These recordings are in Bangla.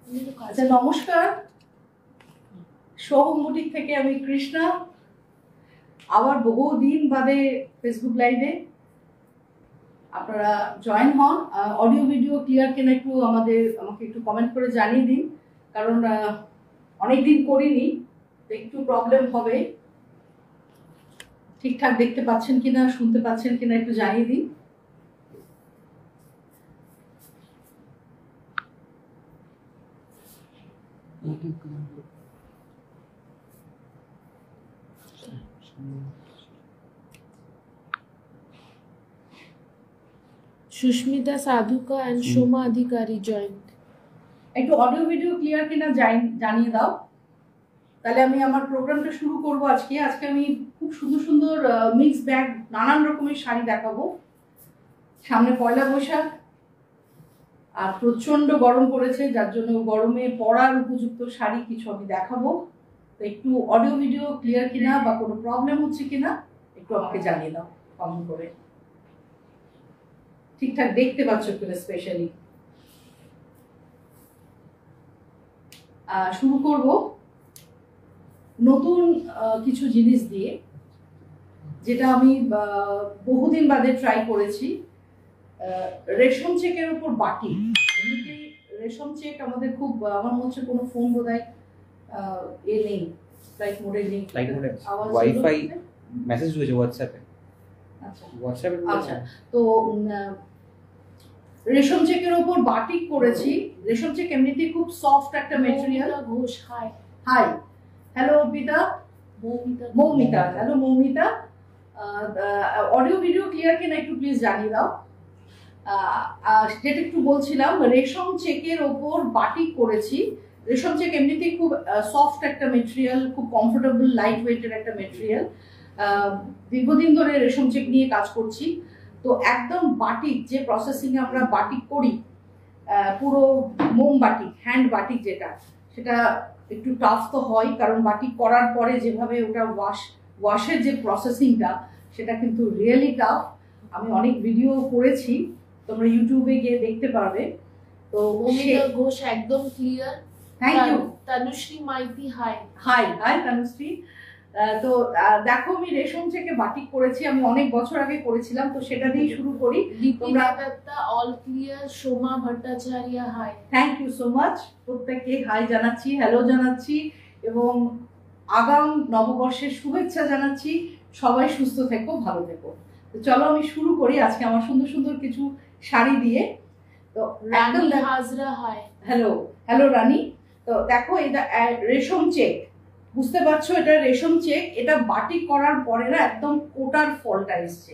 আচ্ছা, নমস্কার। সোহম বুটিক থেকে আমি কৃষ্ণা, আবার বহুদিন বাদে ফেসবুক লাইভে আপনারা জয়েন হন। অডিও ভিডিও ক্লিয়ার কিনা একটু আমাকে একটু কমেন্ট করে জানিয়ে দিন, কারণ অনেকদিন করিনি, একটু প্রবলেম হবে। ঠিকঠাক দেখতে পাচ্ছেন কিনা, শুনতে পাচ্ছেন কিনা একটু জানিয়ে দিন। Susmita সাধুকা and Soma Adhikari joint. একটু অডিও ভিডিও ক্লিয়ার কিনা জানিয়ে দাও, তাহলে আমি আমার প্রোগ্রামটা শুরু করব। আজকে আমি খুব সুন্দর সুন্দর মিক্স ব্যাগ, নানান রকমের শাড়ি দেখাবো। সামনে পয়লা বৈশাখ, আর প্রচন্ড গরম পড়েছে, যার জন্য গরমে পরার উপযুক্ত শাড়ি কিছু আমি দেখাবো। তো একটু অডিও ভিডিও ক্লিয়ার কিনা বা কোনো প্রবলেম হচ্ছে কিনা একটু আমাকে জানিয়ে দাও কমেন্ট করে। ঠিকঠাক দেখতে পাচ্ছ কিনা স্পেশালি। শুরু করব নতুন কিছু জিনিস দিয়ে, যেটা আমি বহুদিন বাদে ট্রাই করেছি। রেশম চেকের উপর বাটি। এমনিতেই রেশম চেক আমাদের খুব, আমার মনে হচ্ছে কোনো ফোন বোধহয় নেই, ফ্লাইট মোডে নেই। ওয়াইফাই মেসেজ হয়েছে হোয়াটসঅ্যাপে। আচ্ছা, তো রেশম চেকের উপর বাটিক করেছি। রেশম চেক এমনিতেই খুব সফট একটা material. Ghosh, hi. Hello Arpita. Moumita, hello Moumita. Audio video clear কিনা একটু প্লিজ জানিয়ে দাও। যেটা একটু বলছিলাম, রেশম চেকের ওপর বাটিক করেছি। রেশম চেক এমনিতেই খুব সফট একটা মেটেরিয়াল, খুব কমফোর্টেবল, লাইট ওয়েটের একটা মেটেরিয়াল। দীর্ঘদিন ধরে রেশম চেক নিয়ে কাজ করছি। তো একদম বাটিক, যে প্রসেসিং আমরা বাটিক করি, পুরো মোম বাটিক, হ্যান্ড বাটিক যেটা, সেটা একটু টাফ তো হয়, কারণ বাটিক করার পরে যেভাবে ওটা ওয়াশের যে প্রসেসিংটা, সেটা কিন্তু রিয়েলি টাফ। আমি অনেক ভিডিও করেছি, তোমরা ইউটিউবে গিয়ে দেখতে পারবে। তো মৌমিতা ঘোষ একদম clear. Thank you. Tanushree Maity, hi. Hi Tanushree. তো দেখো, আমি রেশম থেকে বাটিক করেছি, আমি অনেক বছর আগে করেছিলাম, তো সেটা দিয়ে শুরু করি। তোমরা Datta all clear. Soma Bhattacharya, hi. Thank you so much. প্রত্যেককে হাই জানাচ্ছি, হ্যালো জানাচ্ছি, এবং আগাম নববর্ষের শুভেচ্ছা জানাচ্ছি। সবাই সুস্থ থেকো, ভালো থেকো। তো চলো আমি শুরু করি আজকে আমার সুন্দর সুন্দর কিছু শাড়ি দিয়ে। তো রানী হাজরা, হাই। হ্যালো রানী। তো দেখো, এটা রেশম চেক, বুঝতে পারছো, এটা রেশম চেক। এটা বাটিক করার পরে না একদম কোটার ফলটা এসছে।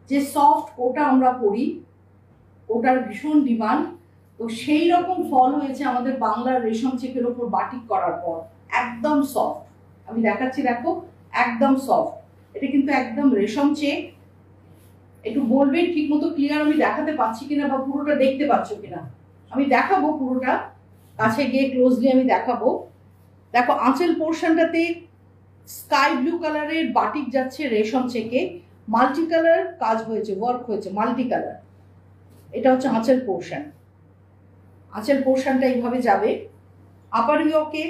যে সফট কোটা আমরা পরি, কোটার ভীষণ ডিমান্ড, তো সেই রকম ফল হয়েছে আমাদের বাংলার রেশম চেকের ওপর বাটিক করার পর। একদম সফট, আমি দেখাচ্ছি, দেখো একদম সফট। এটা কিন্তু একদম রেশম চেক। একটু বলবেন ঠিক মতো ক্লিয়ার আমি দেখাতে পাচ্ছি কিনা, বা পুরোটা দেখতে পাচ্ছ কিনা। আমি দেখাবো পুরোটা, কাছে গিয়ে ক্লোজলি আমি দেখাবো। দেখো, আঁচল পোর্শনটাতে স্কাই ব্লু কালারের বাটিক যাচ্ছে রেশম চেকে, মাল্টি কালার কাজ হয়েছে, ওয়ার্ক হয়েছে মাল্টি কালার। এটা হচ্ছে আঁচল পোর্শন। আঁচল পোর্শনটা এইভাবে যাবে। আপার ইয়কে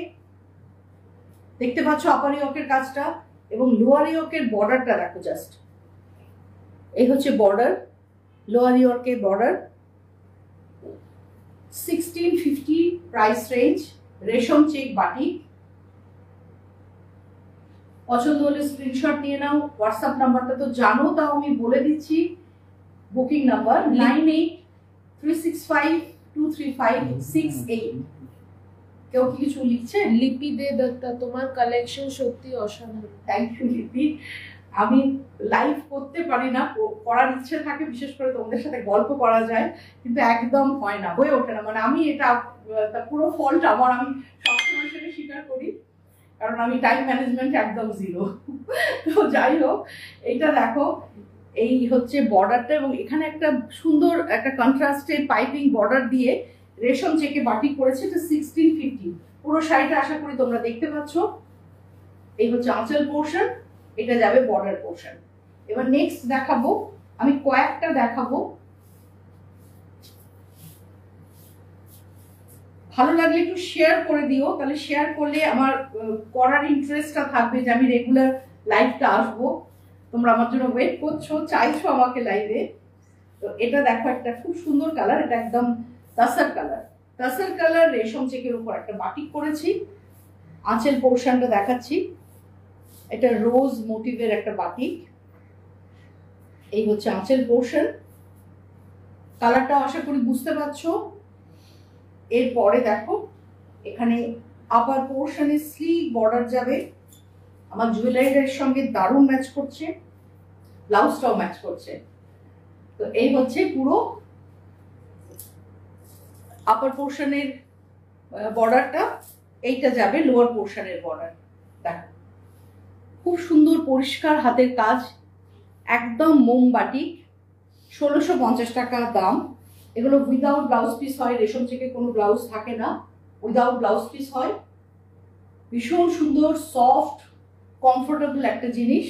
দেখতে পাচ্ছ, আপার ইয়কের কাজটা, এবং লোয়ার ইয়কের বর্ডারটা দেখো জাস্ট। এই হচ্ছে বর্ডার, লোয়ার ইয়র্কের বর্ডার। 1650 প্রাইস রেঞ্জ, রেশম চেক বাটিক। পছন্দ হলে স্ক্রিনশট নিয়ে নাও। হোয়াটসঅ্যাপ নাম্বারটা তো জানো, তাও আমি বলে দিচ্ছি। Booking number 9836523568। কেউ কি কিছু লিখছে? লিপি দে দত্তা, তোমার কালেকশন সত্যি অসাধারণ। থ্যাংক ইউ লিপি। আমি লাইভ করতে পারি না, করার ইচ্ছে থাকে, বিশেষ করে তোমাদের সাথে গল্প করা যায়, কিন্তু একদম হয় না, হয়ে ওঠে না। মানে আমি এটা পুরো ফল্ট আমার, আমি সবসময় সেটা স্বীকার করি, কারণ আমি টাইম ম্যানেজমেন্ট একদম জিরো। তো যাই হোক, এইটা দেখো, এই হচ্ছে বর্ডারটা, এবং এখানে একটা সুন্দর একটা কন্ট্রাস্টেড পাইপিং বর্ডার দিয়ে রেশম চেকে বাটিক করেছে। এটা 1650। পুরো শাড়িটা আশা করি তোমরা দেখতে পাচ্ছ। এই হচ্ছে আঁচল পোর্শন, এটা যাবে বর্ডার পোর্শন। এবার নেক্সট দেখাবো, আমি কয়েকটা দেখাবো। ভালো লাগলে একটু শেয়ার করে দিও, তাহলে শেয়ার করলে আমার করার ইন্টারেস্টটা থাকবে যে আমি রেগুলার লাইভটা আসবো। তোমরা আমার জন্য ওয়েট করছো, চাইছো আমাকে লাইভে। তো এটা দেখো একটা খুব সুন্দর কালার, এটা একদম তাসার কালার। তাসার কালার রেশম চেকের উপর একটা বাটিক করেছি। আঁচল পোর্শনটা দেখাচ্ছি, এটা রোজ মোটিভের একটা বাটিক। এই হচ্ছে আঁচল পোর্শন, কালারটা আশা করি বুঝতে পারছো। এরপরে দেখো এখানে আপার পোর্শনে স্লিভ বর্ডার যাবে, আমার জুয়েলারির সঙ্গে দারুণ ম্যাচ করছে, ব্লাউজটাও ম্যাচ করছে। তো এই হচ্ছে পুরো আপার পোর্শনের বর্ডারটা, এইটা যাবে লোয়ার পোর্শনের বর্ডার। দেখো খুব সুন্দর পরিষ্কার হাতের কাজ, একদম মোমবাটি। 1650 টাকা দাম। এগুলো উইদাউট ব্লাউজ পিস হয়, রেশম থেকে কোনো ব্লাউজ থাকে না, উইদাউট ব্লাউজ পিস হয়। ভীষণ সুন্দর সফট কমফোর্টেবল একটা জিনিস।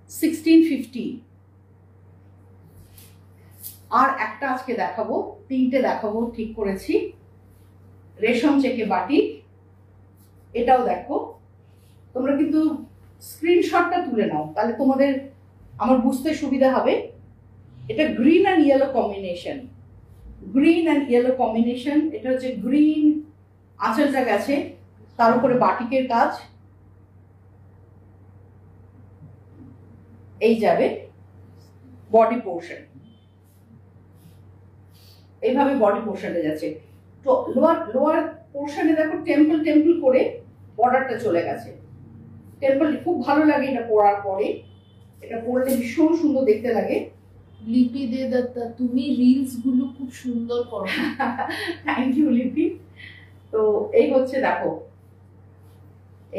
1650। আর একটা আজকে দেখাবো, তিনটে দেখাবো ঠিক করেছি। রেশম চেকে বাটি, এটাও দেখো। তোমরা কিন্তু স্ক্রিনশটটা তুলে নাও, তাহলে তোমাদের আমার বুঝতে সুবিধা হবে। এটা green and yellow combination, green and yellow combination. এটা হচ্ছে গ্রিন, আঁচলটা গেছে, তার উপরে বাটিকের কাজ। এই যাবে বডি পোর্শন, এইভাবে বডি পোর্শনে যাচ্ছে। তো লোয়ার পোর্শনে দেখো টেম্পল টেম্পল করে বর্ডারটা চলে গেছে। টেম্পল খুব ভালো লাগে এটা পরার পরে, এটা পরলে ভীষণ সুন্দর দেখতে লাগে। লিপি দে দত্তা, তুমি রিলস গুলো খুব সুন্দর করো। থ্যাংক ইউ লিপি। তো এই হচ্ছে দেখো,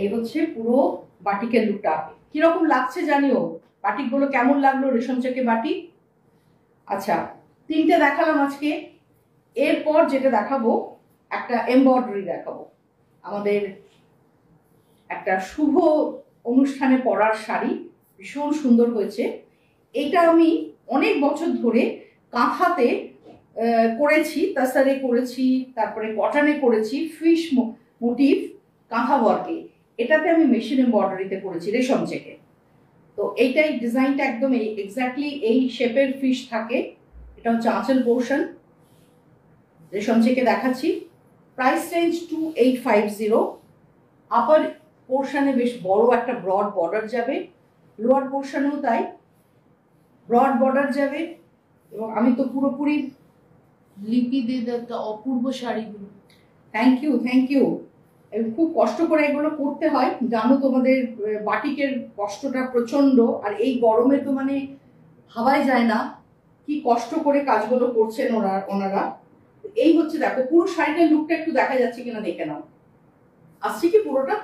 এই হচ্ছে পুরো বাটিকের লুকটা। কিরকম লাগছে জানিও, বাটিকগুলো কেমন লাগলো রেশম চেকে বাটিক। আচ্ছা, তিনটে দেখালাম আজকে। এরপর যেটা দেখাবো, একটা এমব্রয়ডারি দেখাবো। আমাদের একটা শুভ অনুষ্ঠানে পরার শাড়ি, ভীষণ সুন্দর হয়েছে। এটা আমি অনেক বছর ধরে কাঁথাতে করেছি, তাসারে করেছি, তারপরে কটনে করেছি, ফিশ মোটিভ কাঁথা ওয়ার্কে। এটাতে আমি মেশিন এমব্রয়ডারিতে করেছি রেশম চেকে। তো এইটাই ডিজাইনটা একদম এক্স্যাক্টলি এই শেপের ফিশ থাকে। এটা হচ্ছে আঁচল পোর্শন, রেশম চেকে দেখাচ্ছি। Price range 2850। আপার পোর্শনে বেশ বড় একটা ব্রড বর্ডার যাবে, লোয়ার পোর্শনেও তাই ব্রড বর্ডার যাবে। এবং আমি তো পুরোপুরি লিপি দে দত্তা, অপূর্ব শাড়িগুলো। Thank you, thank you. খুব কষ্ট করে এগুলো করতে হয়, জানো তোমাদের বাটিকের কষ্টটা প্রচন্ড। আর এই গরমে তো মানে ভাবাই যায় না কি কষ্ট করে কাজগুলো করছেন ওনারা। এই হচ্ছে দেখো পুরো শাড়িটার লুকটা একটু দেখা যাচ্ছে কিনা দেখে নাও, আসছে কি পুরোটা।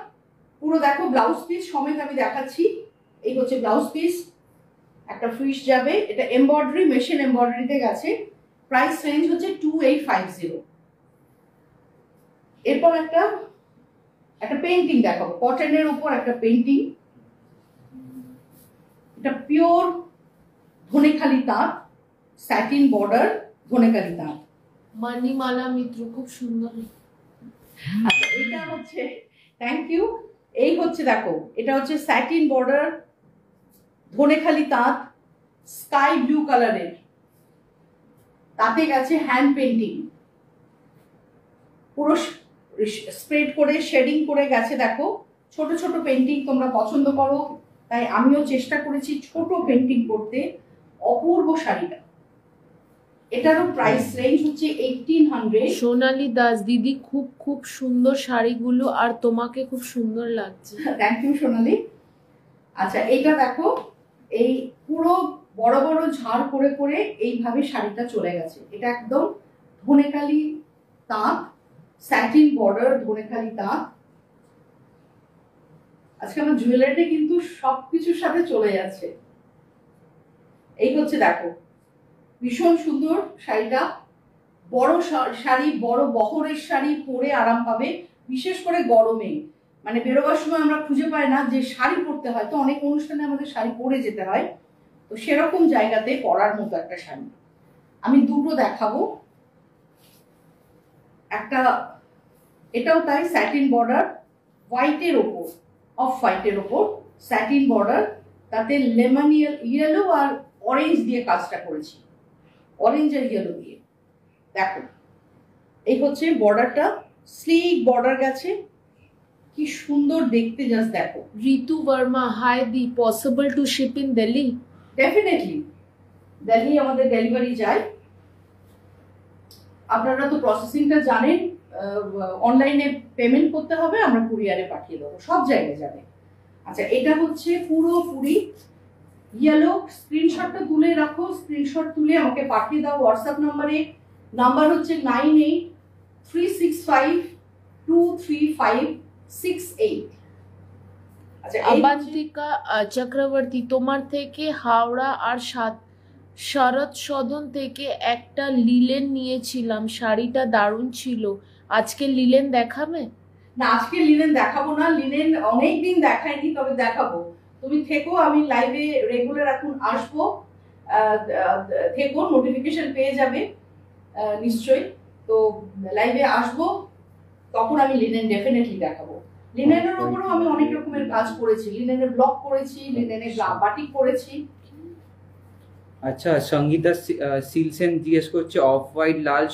পুরো দেখো ব্লাউজ পিস সমেত আমি দেখাচ্ছি। এই হচ্ছে ব্লাউজ পিস, একটা ফিশ যাবে, এটা এমব্রয়ডারি মেশিন এমব্রয়ডারিতে গেছে। প্রাইস রেঞ্জ হচ্ছে 2850। এরপর একটা পেইন্টিং দেখাবো, কটনের উপর একটা পেইন্টিং। এটা পিওর ধনেখালি তাঁত, স্যাটিন বর্ডার, ধনেখালি তাঁত। মণিমালা মিত্র, খুব সুন্দর। আচ্ছা, এটা হচ্ছে থ্যাংক ইউ। এই হচ্ছে দেখো, এটা হচ্ছে স্যাটিন বর্ডার, ধনেখালি তাঁত, স্কাই ব্লু কালারের, তাতে গেছে হ্যান্ড পেন্টিং, পুরো স্প্রেড করে শেডিং করে গেছে। দেখো ছোট ছোট পেন্টিং তোমরা পছন্দ করো, তাই আমিও চেষ্টা করেছি ছোট পেন্টিং করতে। অপূর্ব শাড়িটা, এটারও প্রাইস রেঞ্জ হচ্ছে 1800। সোনালী দাস দিদি, খুব খুব সুন্দর শাড়িগুলো, আর তোমাকে খুব সুন্দর লাগছে। থ্যাংক ইউ সোনালী। আচ্ছা, এইটা দেখো, এই পুরো বড় বড় ঝাড় করে করে এইভাবে শাড়িটা চলে গেছে। এটা একদম ধনেখালি তাঁত, স্যাটিন বর্ডার, ধনেখালি তাঁত। আজকে আমার জুয়েলারি কিন্তু সবকিছুর সাথে চলে যাচ্ছে। এই হচ্ছে দেখো, ভীষণ সুন্দর শাড়িটা। বড় শাড়ি, বড় বহরের শাড়ি পরে আরাম পাবে, বিশেষ করে গরমে। মানে বেরোবার সময় আমরা খুঁজে পাই না যে শাড়ি পরতে হয়, তো অনেক অনুষ্ঠানে আমাদের শাড়ি পরে যেতে হয়, তো সেরকম জায়গাতে পরার মতো একটা শাড়ি। আমি দুটো দেখাবো, একটা এটাও তাই, স্যাটিন বর্ডার, হোয়াইটের ওপর, অফ হোয়াইটের ওপর স্যাটিন বর্ডার, তাতে লেমন ইয়েলো আর অরেঞ্জ দিয়ে কাজটা করেছি, অরেঞ্জ আর ইয়েলো দিয়ে। দেখো এই হচ্ছে বর্ডারটা, স্লিক বর্ডার গেছে, কি সুন্দর দেখতে, জাস্ট দেখো। ঋতু বর্মা, হাই দি, possible to ship in Delhi? Definitely Delhi আমাদের ডেলিভারি যায়। আপনারা তো প্রসেসিংটা জানেন, অনলাইনে পেমেন্ট করতে হবে, আমরা কুরিয়ারে পাঠিয়ে দেবো, সব জায়গায় যাবে। আচ্ছা, এটা হচ্ছে পুরোপুরি ইয়েলো। স্ক্রিনশটটা তুলে রাখো, স্ক্রিনশট তুলে আমাকে পাঠিয়ে দাও হোয়াটসঅ্যাপ নাম্বারে। নাম্বার হচ্ছে 9836523568। আচ্ছা, আবান্তিকা চক্রবর্তী, তোমার থেকে হাওড়া আর শরৎ সদন থেকে একটা লিলেন নিয়েছিলাম, শাড়িটা দারুণ ছিল, আজকে লিলেন দেখাবে? না, আজকে লিনেন দেখাবো না, লিনেন অনেকদিন দেখাইনি, তবে দেখাবো। তুমি থেকো, আমি লাইভে রেগুলার এখন আসবো, থেকো, নোটিফিকেশন পেয়ে যাবে নিশ্চয়ই। তো লাইভে আসবো, তখন আমি লিনেন ডেফিনেটলি দেখাবো। লিনেনের উপরেও আমি অনেক রকমের কাজ করেছি, লিনেনের ব্লক করেছি, লিনেনের বাটিক করেছি। আচ্ছা, সঙ্গীতা সিলসেন জিজ্ঞেস করছে অফ হোয়াইট লাল,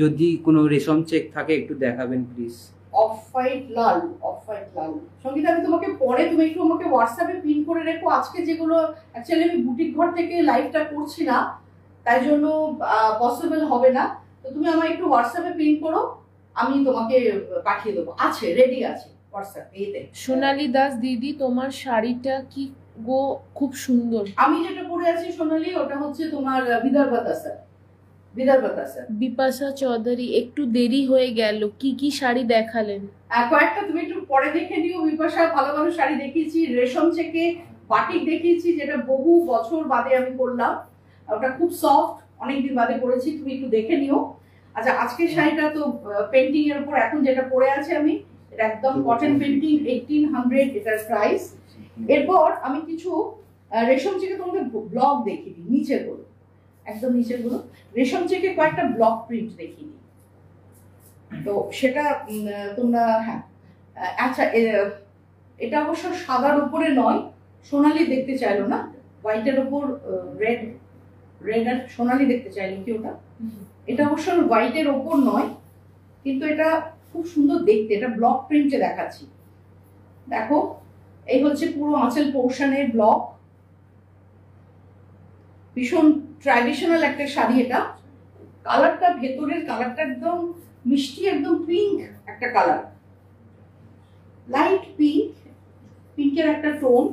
যদি কোনো রেশম চেক থাকে একটু দেখাবেন প্লিজ। অফ হোয়াইট লাল, অফ হোয়াইট লাল সঙ্গীতা, আমি তোমাকে পরে, তুমি একটু আমাকে হোয়াটসঅ্যাপে পিন করে রেখো। আজকে যেগুলো অ্যাকচুয়ালি আমি বুটিক ঘর থেকে লাইভটা করছি না, তাই জন্য পসিবল হবে না। তো তুমি আমাকে একটু হোয়াটসঅ্যাপে পিন করো, আমি তোমাকে পাঠিয়ে দেবো, আছে, রেডি আছে হোয়াটসঅ্যাপ এতে। সোনালী দাস দিদি, তোমার শাড়িটা কি গো, খুব সুন্দর। আমি যেটা পরে আছি সোনালী, ওটা হচ্ছে তোমার বিদর্ভতা স্যার, বিদর্ভতা স্যার। বিপাশা চৌধুরী, একটু দেরি হয়ে গেল, কি কি শাড়ি দেখালেন? কয়েকটা তুমি একটু পরে দেখে নিও। বিপাশা ভালো ভালো শাড়ি দেখিয়েছি, রেশম চেকে বাটিক দেখিয়েছি, যেটা বহু বছর বাদে আমি করলাম, ওটা খুব সফট, অনেকদিন বাদে করেছি, তুমি একটু দেখে নিও। আচ্ছা, আজকের শাড়িটা তো পেন্টিং এর উপর, এখন যেটা পরে আছে আমি, এটা একদম কটন পেন্টিং, 1800 এটার প্রাইস। এরপর আমি কিছু রেশম চেকে তোমাদের ব্লক দেখিয়ে দিই, নিচের গুলো, একদম নিচের গুলো রেশম চেকে কয়েকটা ব্লক প্রিন্ট দেখিয়ে দিই, তো সেটা তোমরা, হ্যাঁ। আচ্ছা, এটা অবশ্য সাদার উপরে নয়, সোনালি দেখতে চাইলো না, হোয়াইটের উপর রেড, রেড আর সোনালি দেখতে চাইলো কি ওটা, এটা অবশ্য হোয়াইটের ওপর নয়, কিন্তু এটা খুব সুন্দর দেখতে, এটা ব্লক প্রিন্টে দেখাচ্ছি। দেখো, এই হচ্ছে পুরো আঁচল পোর্শনের ব্লক, ভীষণ ট্র্যাডিশনাল একটা শাড়ি এটা। কালারটা, ভেতরের কালারটা একদম মিষ্টি, একদম পিঙ্ক একটা কালার, লাইট পিঙ্ক, পিঙ্কের একটা টোন,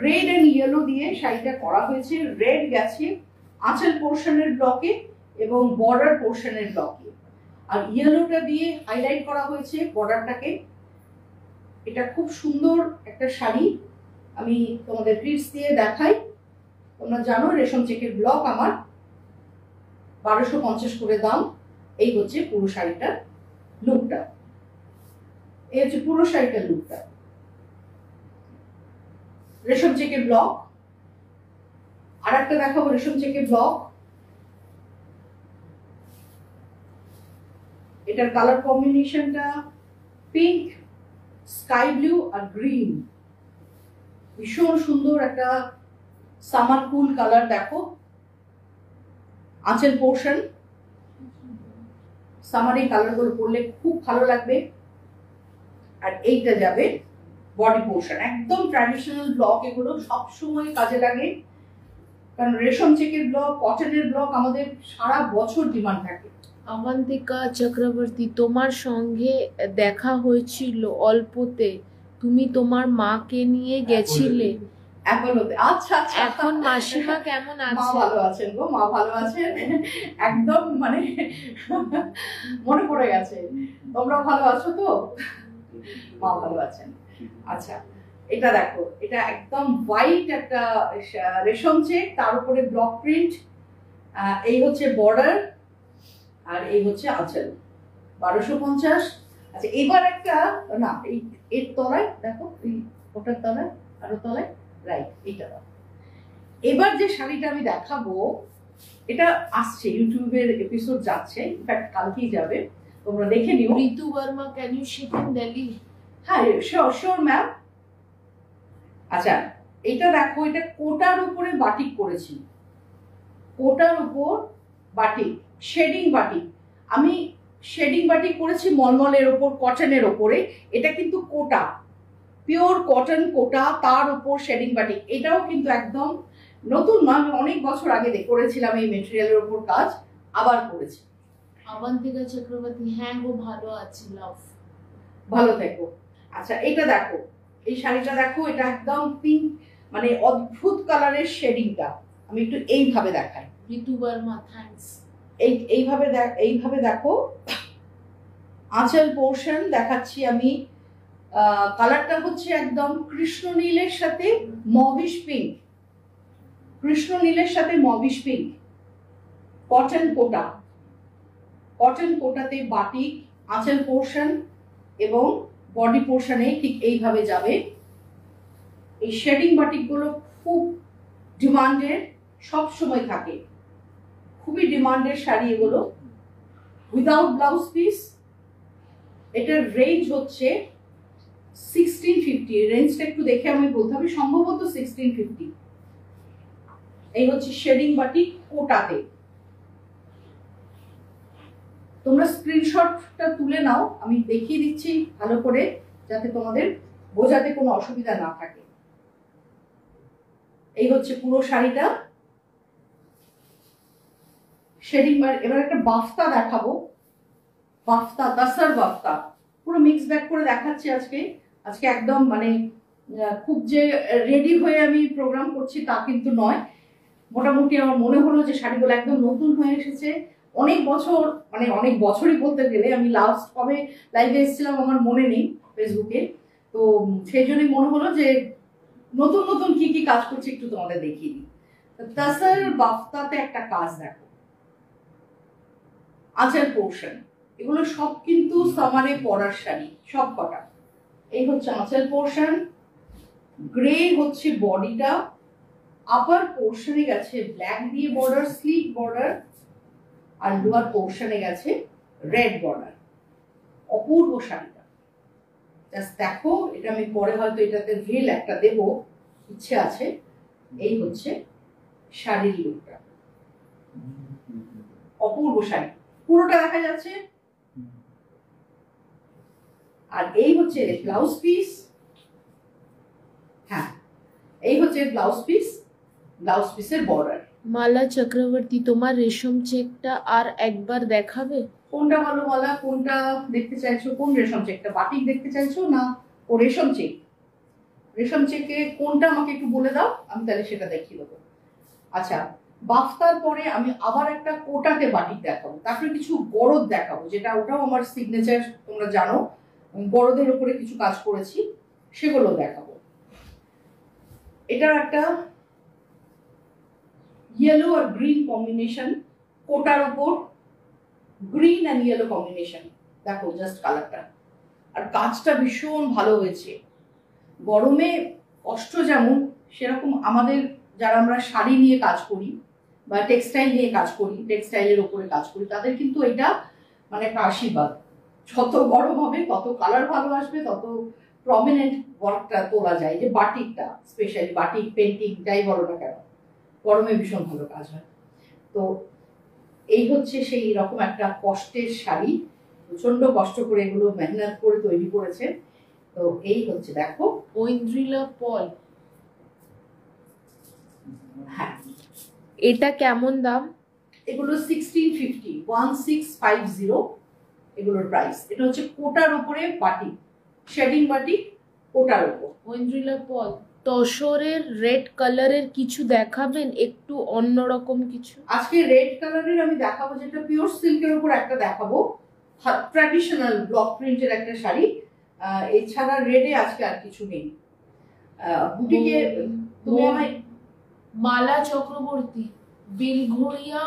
রেড এন্ড ইয়েলো দিয়ে শাড়িটা করা হয়েছে। রেড গেছে আঁচল পোর্শনের ব্লকে এবং বর্ডার পোর্শনের ব্লকে, আর ইয়েলোটা দিয়ে হাইলাইট করা হয়েছে বর্ডারটাকে। এটা খুব সুন্দর একটা শাড়ি, আমি তোমাদের প্রিন্টস দিয়ে দেখাই। তোমরা জানো রেশম চেকের ব্লক আমার 1250 করে দাম। এই হচ্ছে পুরো শাড়িটার লুকটা, এই হচ্ছে পুরো শাড়িটার লুকটা, রেশম চেকের ব্লক। আর একটা দেখাবো রেশম চেকের ব্লক, এটার কালার কম্বিনেশনটা পিঙ্ক, স্কাই ব্লু আর গ্রিন, ভীষণ সুন্দর একটা সামার কুল কালার। দেখো আঁচল পোর্শন, সামার এই কালারগুলো পরলে খুব ভালো লাগবে। আর এইটা যাবে বডি পোর্শন, একদম ট্র্যাডিশনাল ব্লক, এগুলো সবসময় কাজে লাগে, কারণ রেশম চেকের ব্লক, কটনের ব্লক আমাদের সারা বছর ডিমান্ড থাকে। আবান্তিকা চক্রবর্তী, তোমার সঙ্গে দেখা হয়েছিল অল্পতে, তুমি তোমার মাকে নিয়ে গেছিলে অ্যাপোলোতে। আচ্ছা আচ্ছা, এখন মাসিমা কেমন মা আছে? ভালো আছেন গো, মা ভালো আছেন, একদম মানে মনে পড়ে গেছে। তোমরা ভালো আছো তো? মা ভালো আছেন। আচ্ছা, এটা দেখো, এটা একদম হোয়াইট একটা রেশম চেক, তার উপরে ব্লক প্রিন্ট, এই হচ্ছে বর্ডার আর এই হচ্ছে আঁচল, 1250। আচ্ছা, এবার একটা, না এই এর তলায় দেখো, এই ওটার তলায়, আরো তলায়, রাইট, এইটা। এবার যে শাড়িটা আমি দেখাবো, এটা আসছে, ইউটিউবের এপিসোড যাচ্ছে, ইনফ্যাক্ট কালকেই যাবে। তোমরা দেখে নিও। Ritu Barma, can you ship in Delhi? হ্যাঁ, শিওর শিওর ম্যাম। আচ্ছা, এটা দেখো, এটা কোটার উপরে বাটিক করেছি, কোটার উপর বাটিক, শেডিং বাটিক। আমি শেডিং বাটিক করেছি মলমলের ওপর, কটনের ওপরে। এটা কিন্তু কোটা, পিওর কটন কোটা, তার উপর শেডিং বাটিক। এটাও কিন্তু একদম নতুন নয়, আমি অনেক বছর আগে করেছিলাম এই মেটেরিয়ালের উপর কাজ, আবার করেছি। অবন্তিকা চক্রবর্তী, হ্যাঁ গো ভালো আছি, লাভ। ভালো থেকো। আচ্ছা, এটা দেখো, এই শাড়িটা দেখো, এটা একদম পিঙ্ক, মানে অদ্ভুত কালারের শেডিংটা। আমি একটু এইভাবে দেখাই। ঋতু বর্মা, থ্যাঙ্কস। এইভাবে দেখো, আঁচল পোর্শন দেখাচ্ছি আমি। কালারটা হচ্ছে একদম কৃষ্ণ নীলের সাথে মভিশ পিঙ্ক, কৃষ্ণ নীলের সাথে মভিশ পিঙ্ক, কটন কোটা, কটন কোটাতে বাটিক, আঁচল পোর্শন এবং বডি পোর্শনে ঠিক এইভাবে যাবে। এই শেডিং বাটিকগুলো খুব ডিমান্ডের, সব সময় থাকে, খুবই ডিমান্ডের শাড়ি এগুলো, উইদাউট ব্লাউজ পিস। এটার রেঞ্জ হচ্ছে 1650। রেঞ্জটা একটু দেখে আমি বলতে হবে, সম্ভবত 1650। এই হচ্ছে শেডিং বাটিক কোটাতে। তোমরা স্ক্রিনশটটা তুলে নাও, আমি দেখিয়ে দিচ্ছি ভালো করে, যাতে তোমাদের বোঝাতে কোনো অসুবিধা না থাকে। এই হচ্ছে পুরো শাড়িটা শেডিং। এবার একটা বাফতা দেখাবো, বাফতা, দাসার বাফতা, পুরো মিক্স ব্যাগ করে দেখাচ্ছি আজকে। আজকে একদম মানে খুব যে রেডি হয়ে আমি প্রোগ্রাম করছি তা কিন্তু নয়। মোটামুটি আমার মনে হলো যে শাড়িগুলো একদম নতুন হয়ে এসেছে। অনেক বছর, মানে অনেক বছরই বলতে গেলে, আমি লাস্ট কবে লাইভে এসেছিলাম আমার মনে নেই ফেসবুকে, তো সেই জন্যই মনে হলো যে নতুন নতুন কি কি কাজ করছি একটু তোমাদের দেখিয়ে দিই। তাসার বাফতাতে একটা কাজ দেখো, আঁচল পোর্শন, এগুলো সব কিন্তু সামারে পরার শাড়ি সব কটা। এই হচ্ছে আঁচল পোর্শন, গ্রে হচ্ছে বডিটা, আপার পোর্শনে গেছে ব্ল্যাক দিয়ে বর্ডার, স্লিক বর্ডার, আর লোয়ার পোর্শনে গেছে রেড বর্ডার। অপূর্ব শাড়িটা, জাস্ট দেখো। এটা আমি পরে হয়তো এটাতে ভেল একটা দেব, ইচ্ছে আছে। এই হচ্ছে শাড়ির লুকটা, অপূর্ব শাড়ি, পুরোটা দেখা যাচ্ছে। আর এই হচ্ছে ব্লাউজ পিস। হ্যাঁ, এই হচ্ছে ব্লাউজ পিস, ব্লাউজ পিসের বর্ডার। মালা চক্রবর্তী, তোমার রেশম চেকটা আর একবার দেখাবে? কোনটা ভালো মালা, কোনটা দেখতে চাইছো? কোন রেশম চেকটা, বাটিক দেখতে চাইছো না ও রেশম চেক? রেশম চেকে কোনটা আমাকে একটু বলে দাও, আমি তাহলে সেটা দেখিয়ে দেবো। আচ্ছা, বাফতার পরে আমি আবার একটা কোটাতে বাটিক দেখাবো, তারপরে কিছু গরদ দেখাবো, যেটা ওটাও আমার সিগনেচার, তোমরা জানো গরদের উপরে কিছু কাজ করেছি, সেগুলো দেখাবো। এটার একটা ইয়েলো আর গ্রিন কম্বিনেশন, কোটার উপর গ্রিন অ্যান্ড ইয়েলো কম্বিনেশন, দেখো জাস্ট কালারটা। আর কাজটা ভীষণ ভালো হয়েছে। গরমে কষ্ট যেমন, সেরকম আমাদের যারা আমরা শাড়ি নিয়ে কাজ করি বা টেক্সটাইল নিয়ে কাজ করি, টেক্সটাইলের ওপরে কাজ করি, তাদের কিন্তু এটা মানে একটা আশীর্বাদ। যত গরম হবে তত কালার ভালো আসবে, তত প্রমিনেন্ট ওয়ার্কটা তোলা যায়। যে বাটিকটা, স্পেশালি বাটিক পেন্টিং যাই বলো না কেন, গরমে ভীষণ ভালো কাজ হয়। তো এই হচ্ছে সেই রকম একটা কষ্টের শাড়ি, প্রচন্ড কষ্ট করে এগুলো মেহনত করে তৈরি করেছে। তো এই হচ্ছে দেখো, ঐন্দ্রিলা পল, হ্যাঁ এটা কেমন দাম? এগুলো 1650, 1650 এগুলোর প্রাইস। এটা হচ্ছে কোটার উপরে বাটিক, শেডিং বাটিক কোটার উপর। ঐন্দ্রিলা পল, তসরের রেড কালারের কিছু দেখাবেন, একটু অন্যরকম কিছু? আজকে রেড কালারের আমি দেখাবো, যেটা পিওর সিল্কের উপর একটা দেখাবো, ট্র্যাডিশনাল ব্লক প্রিন্টের একটা শাড়ি। এছাড়া রেডে আজকে আর কিছু নেই। বুটিকে তুমি আমায় মালা চক্রবর্তী, বেলঘড়িয়া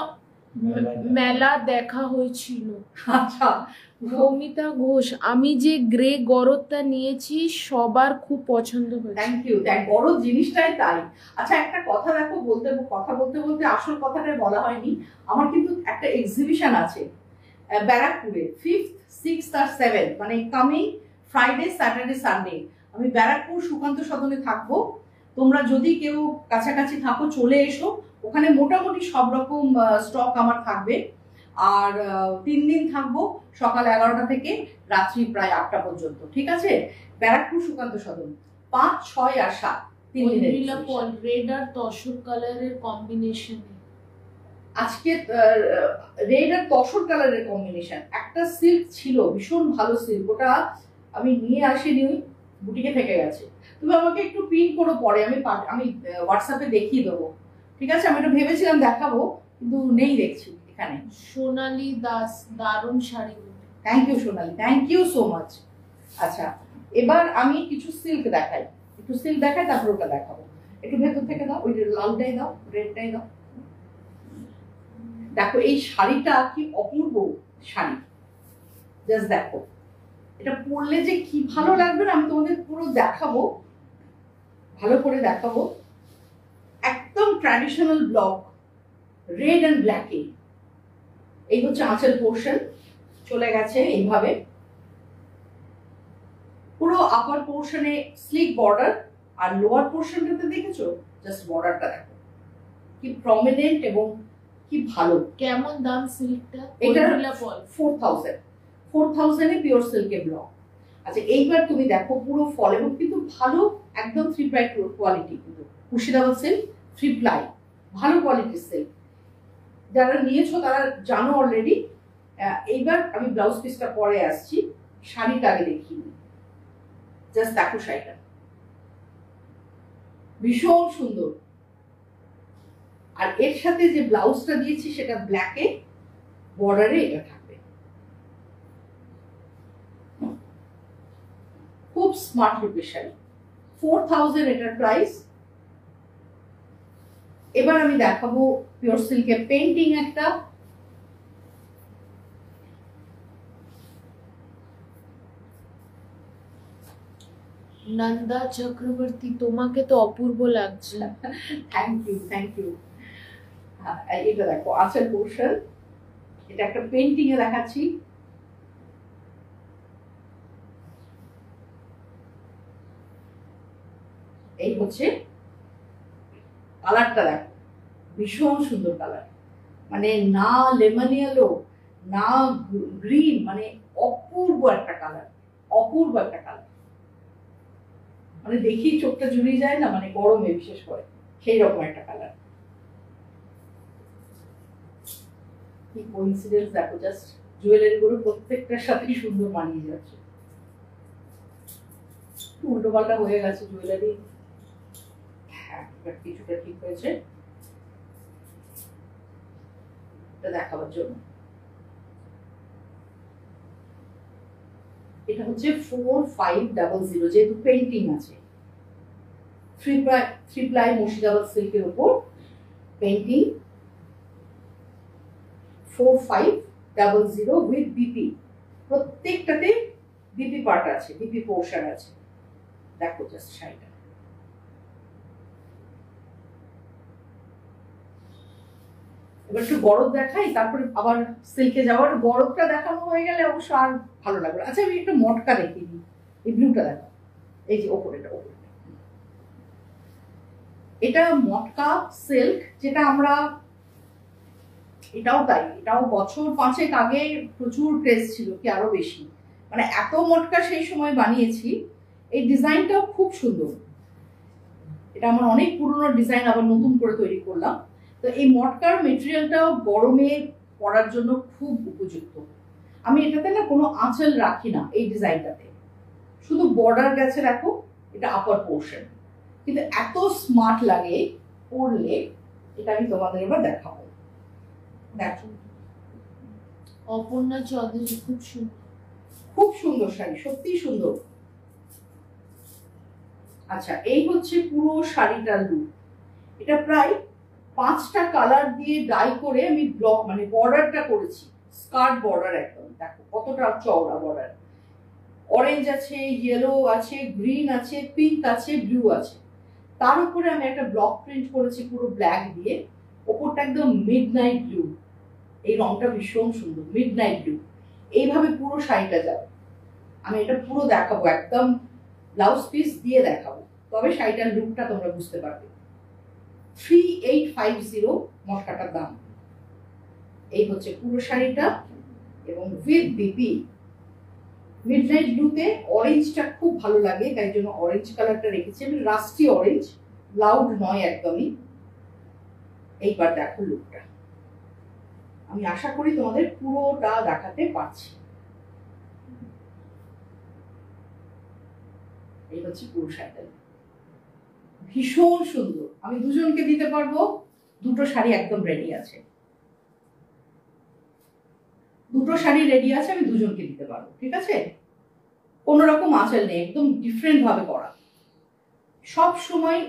মেলা দেখা হয়েছিল। আচ্ছা, মৌমিতা ঘোষ, আমি যে গ্রে গরদটা নিয়েছি সবার খুব পছন্দ হয়েছে। Thank you. বড় জিনিসটাই তাই। আচ্ছা, একটা কথা দেখো, কথা বলতে বলতে আসল কথাটা বলা হয়নি। আমার কিন্তু একটা এক্সিবিশন আছে ব্যারাকপুরে 5th 6th আর 7th, মানে কামিং ফ্রাইডে স্যাটারডে সানডে আমি ব্যারাকপুর সুকান্ত সদনে থাকবো। তোমরা যদি কেউ কাছাকাছি থাকো চলে এসো, ওখানে মোটামুটি সব রকম স্টক আমার থাকবে। আর 3 দিন থাকবো, সকাল 11টা থেকে রাত্রি প্রায় 8টা পর্যন্ত, ঠিক আছে? ব্যারাকপুর সুকান্ত সদন 5, 6 আর 7 3 দিনের রেড আর তসর কালারের কম্বিনেশন। আজকে রেড আর তসর কালারের কম্বিনেশন। একটা সিল্ক ছিল ভীষণ ভালো সিল্ক, ওটা আমি নিয়ে আসিনি, বুটিকে থেকে গেছে। তুমি আমাকে একটু পিন করো পরে, আমি হোয়াটসঅ্যাপে দেখিয়ে দেবো, ঠিক আছে? আমি একটু ভেবেছিলাম দেখাবো, কিন্তু নেই দেখছি এখানে। সোনালী দাস, দারুণ sari. Thank you Sonali, thank you so much. আচ্ছা, এবার আমি কিছু সিল্ক দেখাই, তারপর ওটা দেখাবো। একটু ভেতর থেকে দাও, ওই লালটাই দাও, রেডটাই দাও। দেখো এই শাড়িটা কি অপূর্ব শাড়ি, জাস্ট দেখো। এটা পরলে যে কি ভালো লাগবে না, আমি তোমাদের পুরো দেখাবো, ভালো করে দেখাবো। একদম ট্র্যাডিশনাল ব্লক, রেড অ্যান্ড ব্ল্যাকে। এই হচ্ছে আঁচল পোর্শন, চলে গেছে এইভাবে। পুরো আপার পোর্শনে স্লিক বর্ডার, আর লোয়ার পোর্শনটাতে দেখেছো জাস্ট বর্ডারটা দেখো কি প্রমিনেন্ট এবং কি ভালো। কেমন দাম সিল্কটা? এটা 4000 এ পিওর সিল্কের ব্লক। আচ্ছা, এইবার তুমি দেখো পুরো ফল, এবং কিন্তু ভালো একদম 3 প্লাই কোয়ালিটি, কিন্তু মুর্শিদাবাদ সিল্ক 3 প্লাই, ভালো কোয়ালিটির সিল্ক। যারা নিয়েছো তারা জানো অলরেডি। এইবার আমি ব্লাউজ পিসটা পরে আসছি, শাড়িটা আগে দেখিয়ে নিই। জাস্ট দেখো শাড়িটা ভীষণ সুন্দর। আর এর সাথে যে ব্লাউজটা দিয়েছি সেটা ব্ল্যাকে বর্ডারে এটা থাকবে, খুব স্মার্ট লুকের শাড়ি। 4000 এটার প্রাইস। এবার আমি দেখাবো পিওর সিল্কের পেন্টিং একটা। নন্দা চক্রবর্তী, তোমাকে তো অপূর্ব লাগছে। Thank you. এটা দেখো আঁচল পোর্শন, এটা একটা পেন্টিং এ দেখাচ্ছি। এই হচ্ছে কালারটা, দেখো ভীষণ সুন্দর কালার, মানে না লেমন ইয়েলো না গ্রিন, মানে অপূর্ব একটা কালার, মানে দেখি চোখটা জুড়িয়ে যায় না, মানে গরমে বিশেষ করে সেই রকম একটা কালার। কি কোইন্সিডেন্স দেখো, জাস্ট জুয়েলারি গুলো প্রত্যেকটার সাথেই সুন্দর মানিয়ে যাচ্ছে। উল্টো পাল্টা হয়ে গেছে জুয়েলারি, হ্যাঁ কিছুটা ঠিক হয়েছে, এটা দেখাবার জন্য। এটা হচ্ছে 4500, যেহেতু পেন্টিং আছে। 3 প্লাই মুর্শিদাবাদ সিল্কের উপর পেন্টিং, 4500 উইথ বিপি। প্রত্যেকটাতে বিপি পার্ট আছে, বিপি পোর্শন আছে। দেখো জাস্ট শাড়িটা, এবার একটু গরদ দেখাই, তারপরে আবার সিল্কে যাওয়ার। গরদটা দেখানো হয়ে গেলে অবশ্য আর ভালো লাগবে। আচ্ছা, আমি একটু মটকা দেখিয়ে দিই। এই ব্লুটা দেখো, এই যে ওপরেটা, এটা মটকা সিল্ক, যেটা আমরা, এটাও তাই, এটাও বছর 5 আগে প্রচুর ক্রেজ ছিল, কি আরো বেশি, মানে এত মটকা সেই সময় বানিয়েছি। এই ডিজাইনটাও খুব সুন্দর, এটা আমার অনেক পুরনো ডিজাইন, আবার নতুন করে তৈরি করলাম। তো এই মটকার মেটেরিয়ালটাও গরমে পরার জন্য খুব উপযুক্ত। আমি এটাতে না কোনো আঁচল রাখি না, এই ডিজাইনটাতে শুধু বর্ডার গেছে, দেখো এটা আপার পোর্শন, কিন্তু এত স্মার্ট লাগে পরলে। এটা আমি তোমাদের এবার দেখাবো, দেখো অপর্ণা চৌধুরী, খুব সুন্দর শাড়ি, সত্যি সুন্দর। আচ্ছা, এই হচ্ছে পুরো শাড়িটার লুক। এটা প্রায় 5টা কালার দিয়ে ডাই করে আমি ব্লক, মানে বর্ডারটা করেছি স্কার্ট বর্ডার, একদম দেখো কতটা চওড়া বর্ডার। অরেঞ্জ আছে, ইয়েলো আছে, গ্রিন আছে, পিঙ্ক আছে, ব্লু আছে। তার উপরে আমি একটা ব্লক প্রিন্ট করেছি পুরো ব্ল্যাক দিয়ে, ওপরটা একদম মিডনাইট ব্লু। এই রংটা ভীষণ সুন্দর, মিড নাইট ব্লু। এইভাবে পুরো শাড়িটা যাবে। আমি এটা পুরো দেখাবো, একদম ব্লাউজ পিস দিয়ে দেখাবো, তবে শাড়িটার লুকটা তোমরা বুঝতে পারবে। 3850 মটকাটার দাম। এই হচ্ছে পুরো শাড়িটা এবং উইথ বিপি। মিডনাইট ব্লুতে অরেঞ্জটা খুব ভালো লাগে, তাই জন্য অরেঞ্জ কালারটা রেখেছি আমি, রাস্টি অরেঞ্জ, লাউড নয় একদমই। এইবার দেখো লুকটা, আমি আশা করি তোমাদের পুরোটা দেখাতে পারছি। এই হচ্ছে পুরো শাড়িটা, ভীষণ সুন্দর। আমি দুজনকে দিতে পারবো, দুটো শাড়ি একদম রেডি আছে, দুটো শাড়ি রেডি আছে, আমি দুজনকে দিতে পারবো, ঠিক আছে? কোনো রকম আঁচল নেই, একদম ডিফারেন্ট ভাবে করা, সব সময়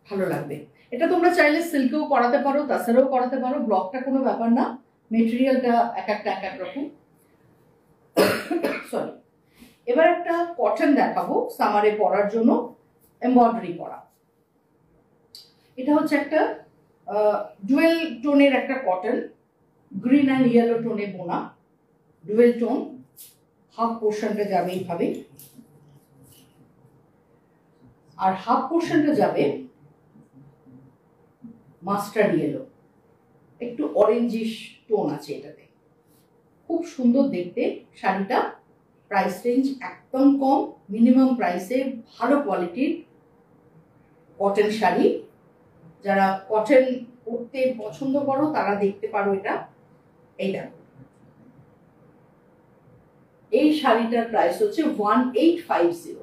ভালো লাগবে। এটা তোমরা চাইলে সিল্কেও করাতে পারো, তাছাড়াও করাতে পারো, ব্লকটা কোনো ব্যাপার না, মেটেরিয়ালটা এক একটা এক এক রকম। সরি, এবার একটা কটন দেখাবো সামারে পরার জন্য, এমব্রয়ডারি করা। এটা হচ্ছে একটা ডুয়েল টোনের একটা কটন, গ্রিন অ্যান্ড ইয়েলো টোনে বোনা, ডুয়েল টোন। হাফ পোর্শনটা যাবে এইভাবে, আর হাফ পোর্শনটা যাবে মাস্টার্ড ইয়েলো, একটু অরেঞ্জিশ টোন আছে এটাতে, খুব সুন্দর দেখতে শাড়িটা। প্রাইস রেঞ্জ একদম কম, মিনিমাম প্রাইসে ভালো কোয়ালিটির কটন শাড়ি। যারা কটন পরতে পছন্দ করো তারা দেখতে পারো এটা। এই দেখো, এই শাড়িটার প্রাইস হচ্ছে 1850।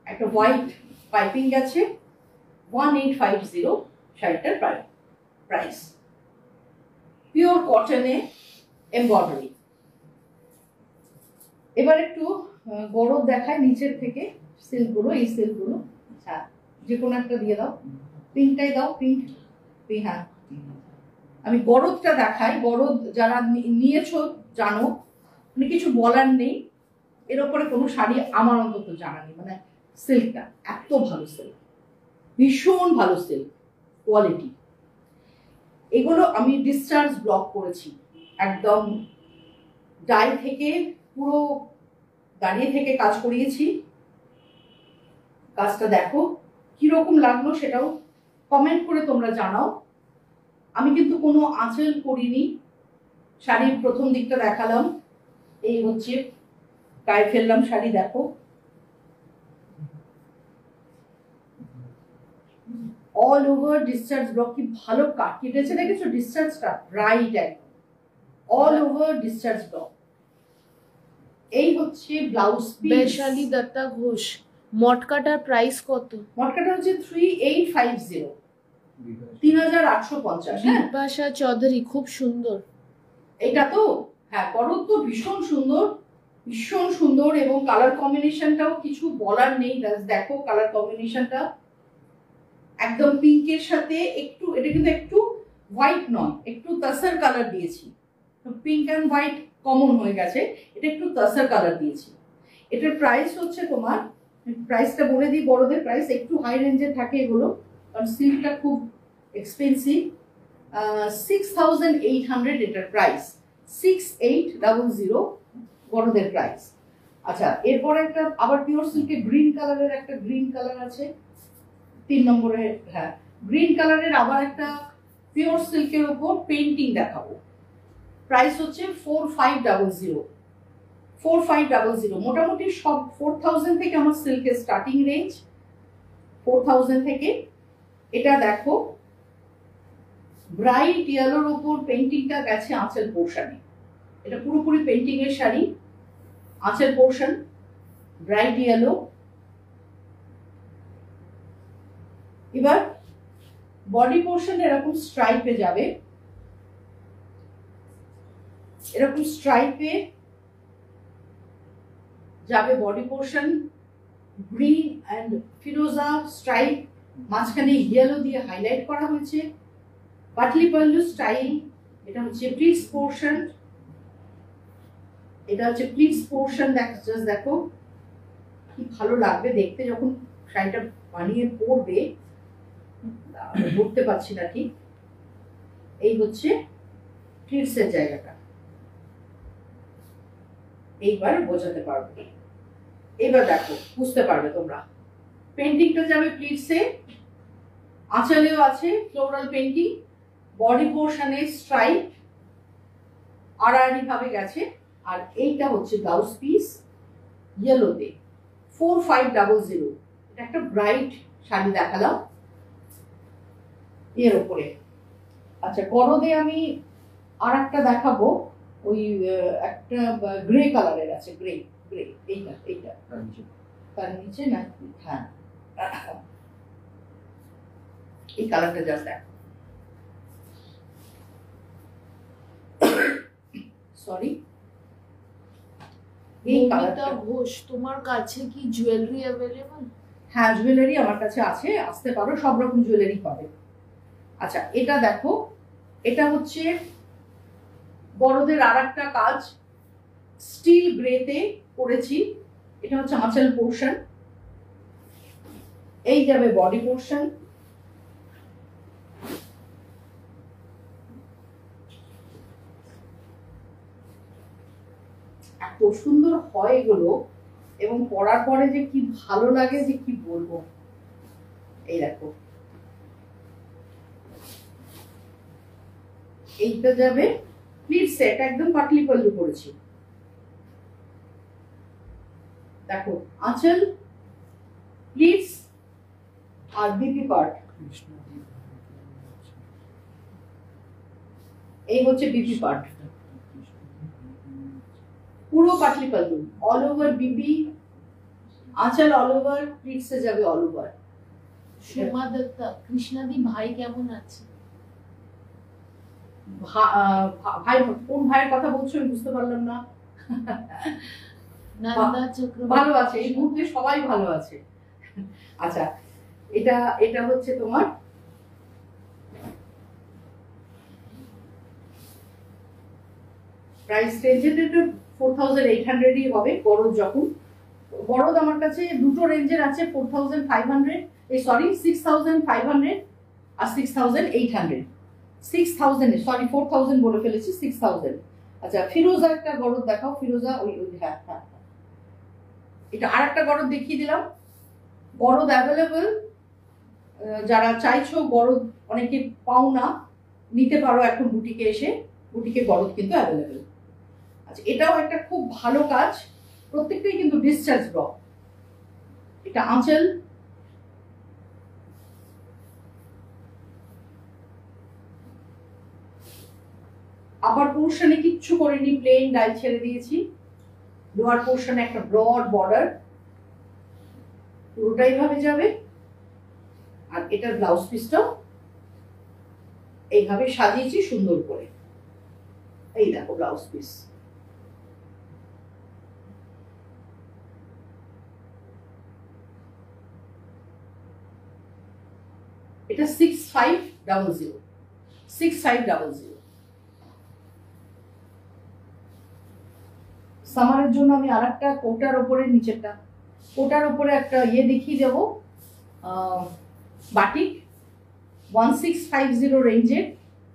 একটা হোয়াইট পাইপিং আছে, 1850 শাড়িটার প্রাইস। Pure কটনে embroidery. এবার একটু গরদ দেখায় নিচের থেকে, সিল্কগুলো, এই সিল্কগুলো। আচ্ছা, যে কোনো একটা দিয়ে দাও, পিঙ্কটাই দাও, পিঙ্ক। হ্যাঁ, আমি গরদটা দেখাই। গরদ যারা নিয়েছো জানো, মানে কিছু বলার নেই, এর ওপরে কোনো শাড়ি আমার অন্তত জানা নেই। মানে সিল্কটা এত ভালো সিল্ক, ভীষণ ভালো সিল্ক কোয়ালিটি। এগুলো আমি ডিসচার্জ ব্লক করেছি, একদম ডাই থেকে পুরো দাঁড়িয়ে থেকে কাজ করিয়েছি। কাজটা দেখো কিরকম লাগলো সেটাও কমেন্ট করে তোমরা জানাও। আমি কিন্তু কোনো আঁচল করিনি, শাড়ির প্রথম দিকটা দেখালাম, এই হচ্ছে গায়ে ফেললাম শাড়ি, দেখো অল ওভার ডিসচার্জ ব্লক। কি ভালো কাট কেটেছে দেখেছো, ডিসচার্জটা রাইট, একদম অল ওভার ডিসচার্জ ব্লক। এই হচ্ছে ব্লাউজ পিস। বৈশালী দত্তা ঘোষ, মটকাটার প্রাইস কত? মটকাটা হচ্ছে 3850, 3850। হ্যাঁ, বিপাশা চৌধুরী, খুব সুন্দর এটা তো। হ্যাঁ, করদ তো ভীষণ সুন্দর, ভীষণ সুন্দর, এবং কালার কম্বিনেশনটাও কিছু বলার নেই। দেখো কালার কম্বিনেশনটা একদম পিঙ্কের সাথে একটু, এটা কিন্তু একটু হোয়াইট নয়, একটু তাসার কালার দিয়েছি। পিঙ্ক অ্যান্ড হোয়াইট কমন হয়ে গেছে, এটা একটু তাসার কালার দিয়েছি। এটার প্রাইস হচ্ছে তোমার, প্রাইসটা বলে দিই, বড়দের প্রাইস একটু হাই রেঞ্জের থাকে এগুলো, কারণ সিল্কটা খুব এক্সপেন্সিভ। 6800 এটার প্রাইস, 6800 বড়দের প্রাইস। আচ্ছা, এরপর একটা আবার পিওর সিল্কে গ্রিন কালারের একটা, গ্রিন কালার আছে 3 নম্বরে। হ্যাঁ, গ্রিন কালারের আবার একটা পিওর সিল্কের উপর পেন্টিং দেখাবো। প্রাইস হচ্ছে 4500, 4500। মোটামুটি সব 4000 থেকে আমার সিল্কের স্টার্টিং রেঞ্জ, 4000 থেকে। এটা দেখো ব্রাইট ইয়েলোর উপর পেন্টিংটা গেছে আঁচল পোর্শনে, এটা পুরোপুরি পেন্টিং এর শাড়ি। আঁচল পোর্শন ব্রাইট ইয়েলো। এবার বডি পোর্শন এরকম স্ট্রাইপে যাবে, এরকম স্ট্রাইপে যাবে body portion, green and Firoza stripe, মাঝখানে ইয়েলো দিয়ে হাইলাইট করা হয়েছে। পাটলি পাল্লু স্টাইল। এটা হচ্ছে প্লিটস পোর্শন, এটা হচ্ছে প্লিটস পোর্শন। দেখো কি ভালো লাগবে দেখতে যখন শাড়িটা বানিয়ে পরবে, ধরতে পারছি না ঠিক। এই হচ্ছে প্লিটসের জায়গাটা এইবার বোঝাতে পারবো। এবার দেখো, বুঝতে পারবে তোমরা। পেন্টিংটা যাবে প্লিটসে, আঁচলেও আছে ফ্লোরাল পেন্টিং, বডি পোর্শনে স্ট্রাইপ আড়াআড়ি ভাবে গেছে। আর এইটা হচ্ছে ব্লাউজ পিস ইয়েলোতে 4500। এটা একটা ব্রাইট শাড়ি দেখালাম এর উপরে। আচ্ছা, গরদে আমি আর একটা দেখাবো, ওই একটা গ্রে কালারের আছে, গ্রে গ্রে এইটা এইটা তার নিচে না, হ্যাঁ এই কালারটা জাস্ট দেখো, সরি এই মৌমিতা কালারটা। ঘোষ, তোমার কাছে কি জুয়েলারি অ্যাভেলেবল? হ্যাঁ, জুয়েলারি আমার কাছে আছে, আসতে পারো, সব রকম জুয়েলারি পাবে। আচ্ছা, এটা দেখো, এটা হচ্ছে বড়দের আর একটা কাজ, স্টিল গ্রেতে করেছি। এটা হচ্ছে আঁচল পোর্শন, এই যাবে বডি পোর্শন। এত সুন্দর হয় এগুলো, এবং পরার পরে যে কি ভালো লাগে যে কি বলবো। এই দেখো, এইটা যাবে প্লিজ সেট, একদম পাটলি পল্লু করেছি। দেখো, আঁচল, প্লিজ আর বিপি পার্ট, এই হচ্ছে বিপি পার্ট, পুরো Patli pallu, all over BP, আঁচল অল ওভার, প্লিটসে যাবে অল ওভার। সোমা দত্তা, কৃষ্ণাদি ভাই কেমন আছে? ভাই, কোন ভাইয়ের কথা বলছো আমি বুঝতে পারলাম না। নন্দা চক্রবর্তী ভালো আছে, এই মুহূর্তে সবাই ভালো আছে। আচ্ছা, এটা এটা হচ্ছে তোমার প্রাইস রেঞ্জের 4800ই হবে। বড়দ যখন, বড়দ আমার কাছে দুটো রেঞ্জের আছে, 4500, এই সরি 6500 আর 6800। 6000, সরি 4000 বলে ফেলেছি, 6000। আচ্ছা, ফিরোজা একটা গরদ দেখাও, ফিরোজা, ওই হ্যাঁ হ্যাঁ, এটা আর একটা গরদ দেখিয়ে দিলাম। গরদ অ্যাভেলেবল, যারা চাইছো গরদ, অনেকে পাও না, নিতে পারো এখন বুটিকে এসে, বুটিকে গরদ কিন্তু অ্যাভেলেবল। আচ্ছা, এটাও একটা খুব ভালো কাজ, প্রত্যেকটাই কিন্তু ডিসচার্জ ব্লক। এটা আঁচল, আপার পোর্শনে কিচ্ছু করিনি, প্লেন ডাই ছেড়ে দিয়েছি। লোয়ার পোর্শনে একটা ব্রড বর্ডার, পুরোটাই ভাবে যাবে। আর এটার ব্লাউজ পিসটাও এইভাবে সাজিয়েছি সুন্দর করে। এই দেখো ব্লাউজ পিস, এটা 6500, 6500। সামারের জন্য আমি আর একটা কোটার ওপরে, নিচেরটা কোটার ওপরে একটা ইয়ে দেখিয়ে দেবো, বাটিক 1650 রেঞ্জের।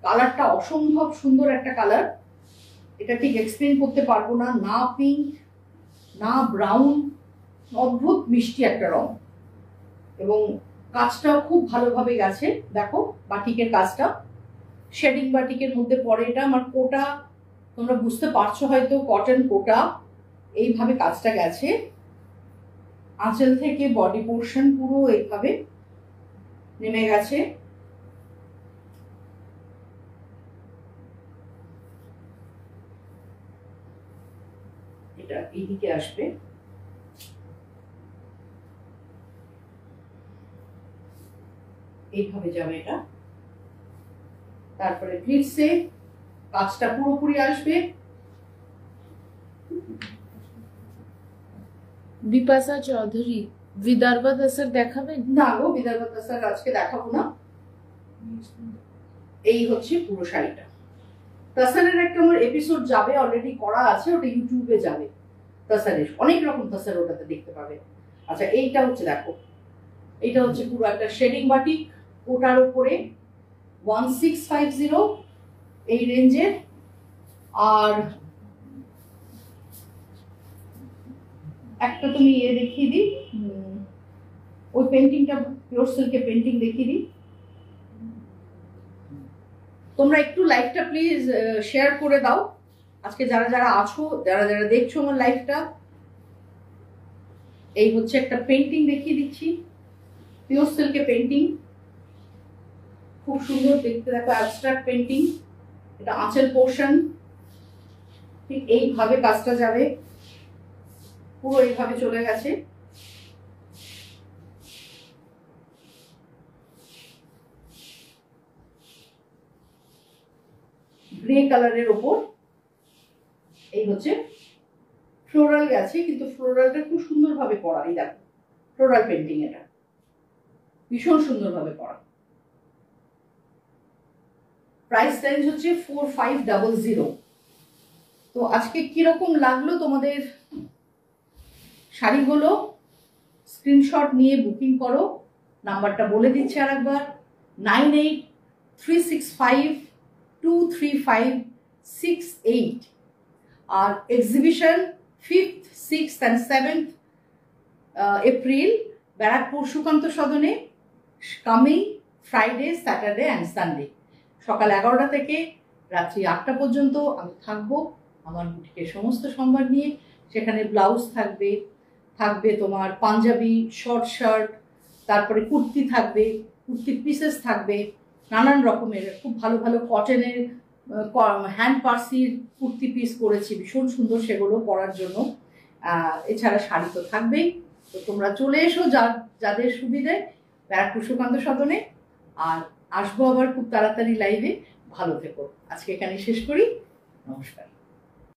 কালারটা অসম্ভব সুন্দর একটা কালার, এটা ঠিক এক্সপ্লেন করতে পারবো না, না পিঙ্ক না ব্রাউন, অদ্ভুত মিষ্টি একটা রং, এবং কাজটাও খুব ভালোভাবে গেছে। দেখো বাটিকের কাজটা, শেডিং বাটিকের মধ্যে পড়ে। এটা আমার কোটা, তোমরা বুঝতে পারছো হয়তো, কটন কোটা, এইভাবে কাজটা গেছে। আঁচল থেকে বডি পোর্শন পুরো এইভাবে নেমে গেছে। এটা এইদিকে আসবে, এইভাবে যাবে এটা। তারপরে প্লিটসে কাজটা পুরোপুরি আসবে। বিপাশা চৌধুরী, বিদর্ভ দশার দেখাবেন? না গো, বিদর্ভ দশার আজকে দেখাবো না। এই হচ্ছে পুরো শাড়িটা। তাসারের একটা আমার এপিসোড যাবে, অলরেডি করা আছে, ওটা ইউটিউবে যাবে। তাসারের অনেক রকম তাসার ওটাতে দেখতে পাবে। আচ্ছা, এইটা হচ্ছে দেখো, এইটা হচ্ছে পুরো একটা শেডিং বাটিক, ওটার উপরে 1650 এই রেঞ্জের। আর একটা তুমি দেখিয়ে দিই, ওই পেন্টিংটা পিওর সিল্কের পেন্টিং দেখিয়ে দিই। তোমরা একটু লাইভটা প্লিজ শেয়ার করে দাও, আজকে যারা যারা আছো, যারা যারা দেখছো আমার লাইভটা। এই হচ্ছে একটা পেন্টিং দেখিয়ে দিচ্ছি, পিওর সিল্কের পেন্টিং, খুব সুন্দর দেখতে, দেখো অ্যাবস্ট্রাক্ট পেন্টিং। এটা আঁচল পোর্শন, ঠিক এইভাবে কাজটা যাবে, পুরো এইভাবে চলে গেছে। গ্রে কালারের ওপর এই হচ্ছে ফ্লোরাল গেছে, কিন্তু ফ্লোরালটা খুব সুন্দরভাবে করা। এই দেখো ফ্লোরাল পেন্টিং, এটা ভীষণ সুন্দরভাবে করা। প্রাইস রেঞ্জ হচ্ছে 4500। তো আজকে কিরকম লাগলো তোমাদের শাড়িগুলো, স্ক্রিনশট নিয়ে বুকিং করো। নাম্বারটা বলে দিচ্ছি আর একবার, 9836523568। আর exhibition 5th, 6th and 7th April, Barrackpore Sukanta সদনে, coming Friday, Saturday and Sunday, সকাল 11টা থেকে রাত্রি 8টা পর্যন্ত আমি থাকবো আমার বুটিকের সমস্ত সম্ভার নিয়ে। সেখানে ব্লাউজ থাকবে, থাকবে তোমার পাঞ্জাবি, শর্ট শার্ট, তারপরে কুর্তি থাকবে, কুর্তির পিসেস থাকবে, নানান রকমের খুব ভালো ভালো কটনের হ্যান্ড পার্সির কুর্তি পিস করেছি, ভীষণ সুন্দর সেগুলো পরার জন্য। এছাড়া শাড়ি তো থাকবেই। তো তোমরা চলে এসো যাদের সুবিধে ব্যারাকপুর সুকান্ত সদনে। আর আসবো আবার খুব তাড়াতাড়ি লাইভে। ভালো থেকো, আজকে এখানে শেষ করি, নমস্কার।